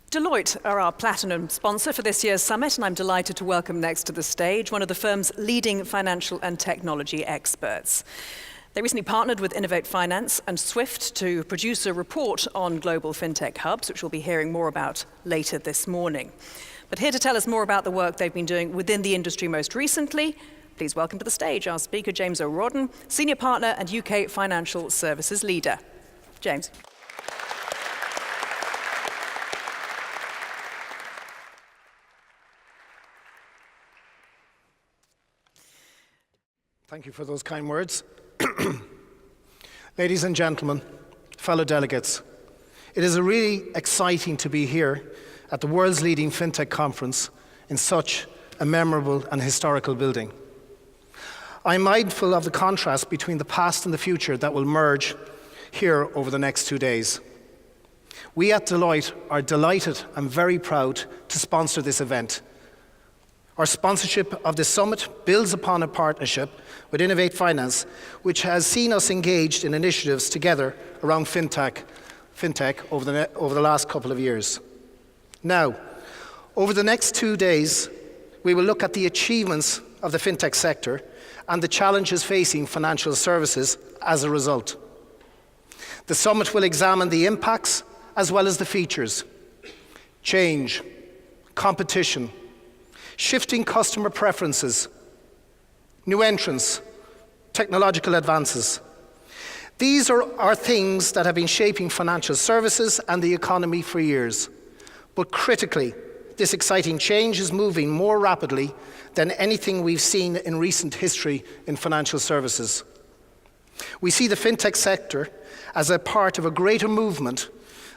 Deloitte are our platinum sponsor for this year's summit, and I'm delighted to welcome next to the stage one of the firm's leading financial and technology experts. They recently partnered with Innovate Finance and Swift to produce a report on global FinTech hubs, which we'll be hearing more about later this morning. But here to tell us more about the work they've been doing within the industry most recently, please welcome to the stage our speaker, James O'Rodden, Senior Partner and UK Financial Services Leader. James. Thank you for those kind words. Ladies and gentlemen, fellow delegates, it is really exciting to be here at the world's leading FinTech conference in such a memorable and historical building. I'm mindful of the contrast between the past and the future that will merge here over the next 2 days. We at Deloitte are delighted and very proud to sponsor this event. Our sponsorship of this summit builds upon a partnership with Innovate Finance, which has seen us engaged in initiatives together around FinTech over the last couple of years. Now, over the next 2 days, we will look at the achievements of the FinTech sector and the challenges facing financial services as a result. The summit will examine the impacts as well as the features, change, competition, shifting customer preferences, new entrants, technological advances. These are things that have been shaping financial services and the economy for years. But critically, this exciting change is moving more rapidly than anything we've seen in recent history in financial services. We see the FinTech sector as a part of a greater movement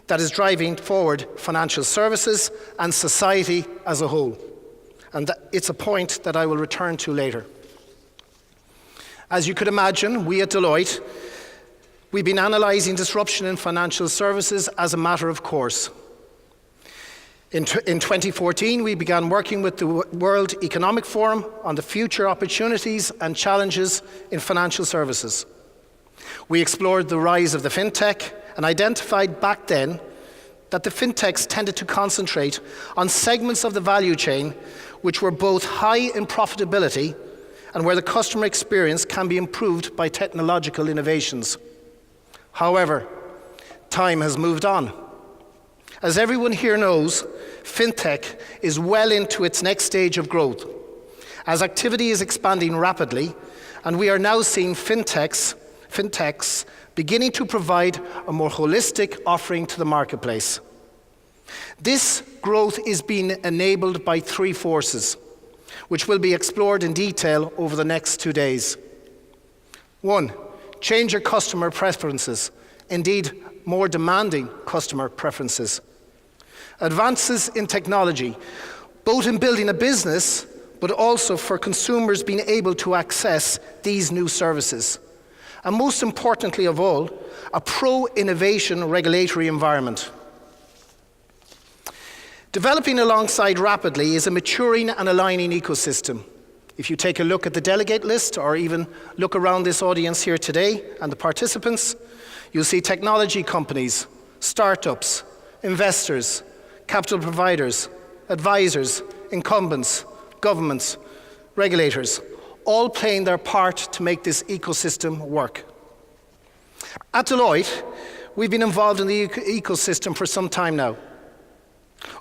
that is driving forward financial services and society as a whole. And it's a point that I will return to later. As you could imagine, we at Deloitte, we've been analysing disruption in financial services as a matter of course. In 2014, we began working with the World Economic Forum on the future opportunities and challenges in financial services. We explored the rise of the FinTech and identified back then that the FinTechs tended to concentrate on segments of the value chain which were both high in profitability and where the customer experience can be improved by technological innovations. However, time has moved on. As everyone here knows, FinTech is well into its next stage of growth, as activity is expanding rapidly, and we are now seeing FinTechs beginning to provide a more holistic offering to the marketplace. This growth is being enabled by three forces, which will be explored in detail over the next 2 days. 1, change your customer preferences, indeed more demanding customer preferences. Advances in technology, both in building a business, but also for consumers being able to access these new services. And most importantly of all, a pro-innovation regulatory environment. Developing alongside rapidly is a maturing and aligning ecosystem. If you take a look at the delegate list or even look around this audience here today and the participants, you'll see technology companies, startups, investors, capital providers, advisors, incumbents, governments, regulators, all playing their part to make this ecosystem work. At Deloitte, we've been involved in the ecosystem for some time now.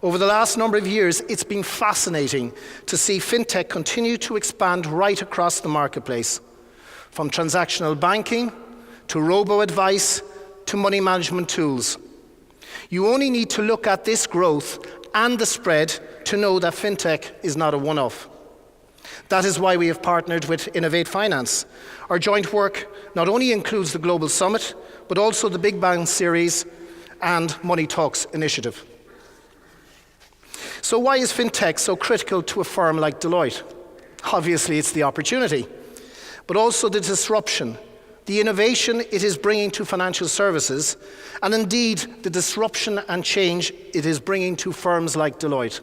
Over the last number of years, it's been fascinating to see FinTech continue to expand right across the marketplace, from transactional banking to robo-advice to money management tools. You only need to look at this growth and the spread to know that FinTech is not a one-off. That is why we have partnered with Innovate Finance. Our joint work not only includes the Global Summit, but also the Big Bang Series and Money Talks initiative. So why is FinTech so critical to a firm like Deloitte? Obviously, it's the opportunity, but also the disruption, the innovation it is bringing to financial services, and indeed the disruption and change it is bringing to firms like Deloitte.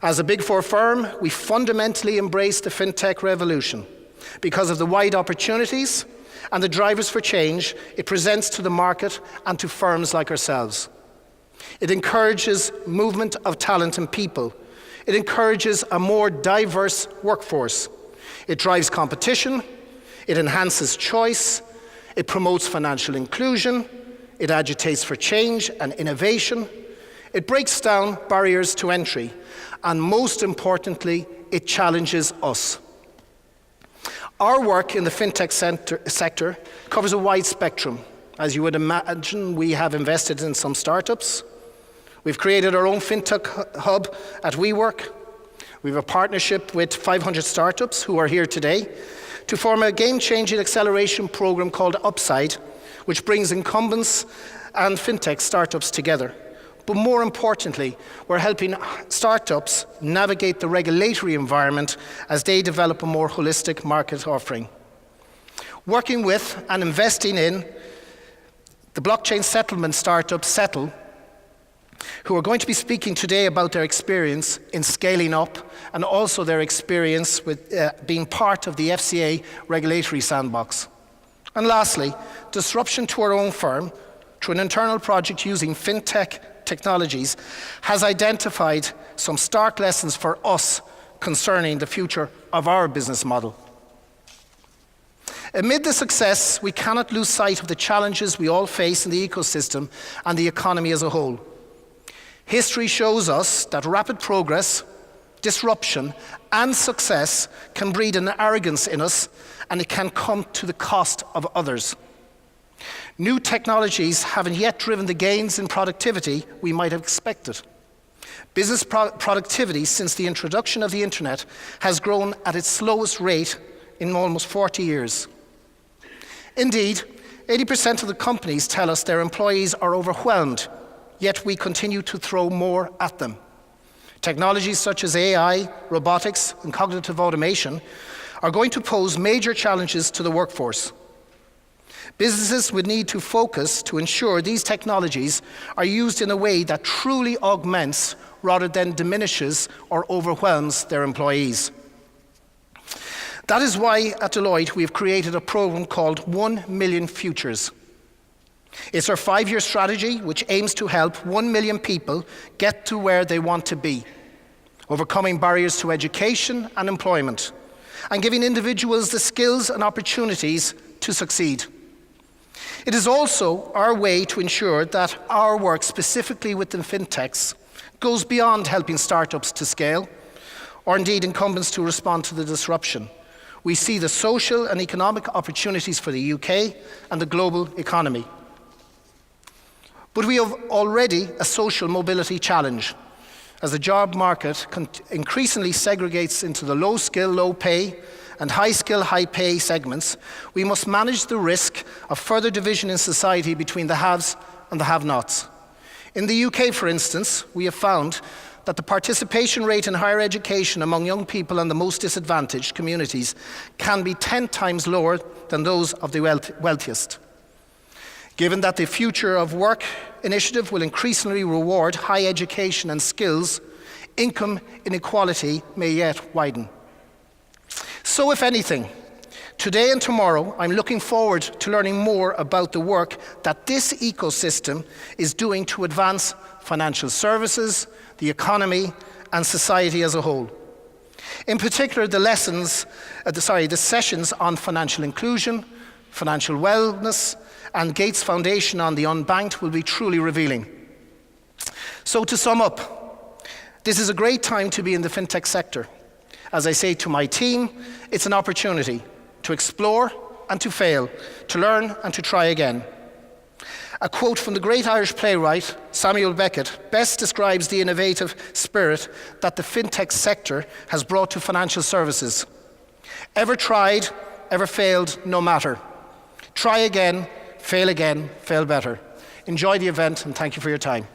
As a Big Four firm, we fundamentally embrace the FinTech revolution because of the wide opportunities and the drivers for change it presents to the market and to firms like ourselves. It encourages movement of talent and people. It encourages a more diverse workforce. It drives competition. It enhances choice. It promotes financial inclusion. It agitates for change and innovation. It breaks down barriers to entry. And most importantly, it challenges us. Our work in the FinTech sector covers a wide spectrum. As you would imagine, we have invested in some startups. We've created our own FinTech hub at WeWork. We have a partnership with 500 startups who are here today to form a game-changing acceleration program called Upside, which brings incumbents and FinTech startups together. But more importantly, we're helping startups navigate the regulatory environment as they develop a more holistic market offering. Working with and investing in the blockchain settlement startup Settle, who are going to be speaking today about their experience in scaling up and also their experience with being part of the FCA regulatory sandbox. And lastly, disruption to our own firm through an internal project using FinTech technologies has identified some stark lessons for us concerning the future of our business model. Amid the success, we cannot lose sight of the challenges we all face in the ecosystem and the economy as a whole. History shows us that rapid progress, disruption, and success can breed an arrogance in us, and it can come to the cost of others. New technologies haven't yet driven the gains in productivity we might have expected. Business productivity since the introduction of the internet has grown at its slowest rate in almost 40 years. Indeed, 80% of the companies tell us their employees are overwhelmed, yet we continue to throw more at them. Technologies such as AI, robotics, and cognitive automation are going to pose major challenges to the workforce. Businesses would need to focus to ensure these technologies are used in a way that truly augments rather than diminishes or overwhelms their employees. That is why at Deloitte we have created a program called 1 Million Futures. It's our 5-year strategy which aims to help 1 million people get to where they want to be, overcoming barriers to education and employment, and giving individuals the skills and opportunities to succeed. It is also our way to ensure that our work, specifically within fintechs, goes beyond helping startups to scale, or indeed incumbents to respond to the disruption. We see the social and economic opportunities for the UK and the global economy. But we have already a social mobility challenge. As the job market increasingly segregates into the low skill, low pay, and high skill, high pay segments, we must manage the risk of further division in society between the haves and the have-nots. In the UK, for instance, we have found that the participation rate in higher education among young people in the most disadvantaged communities can be 10 times lower than those of the wealthiest. Given that the Future of Work initiative will increasingly reward high education and skills, income inequality may yet widen. So if anything, today and tomorrow, I'm looking forward to learning more about the work that this ecosystem is doing to advance financial services, the economy, and society as a whole. In particular, the sessions on financial inclusion, financial wellness, and Gates Foundation on the unbanked will be truly revealing. So to sum up, this is a great time to be in the fintech sector. As I say to my team, it's an opportunity to explore and to fail, to learn and to try again. A quote from the great Irish playwright Samuel Beckett best describes the innovative spirit that the fintech sector has brought to financial services. Ever tried, ever failed, no matter. Try again, fail better. Enjoy the event and thank you for your time.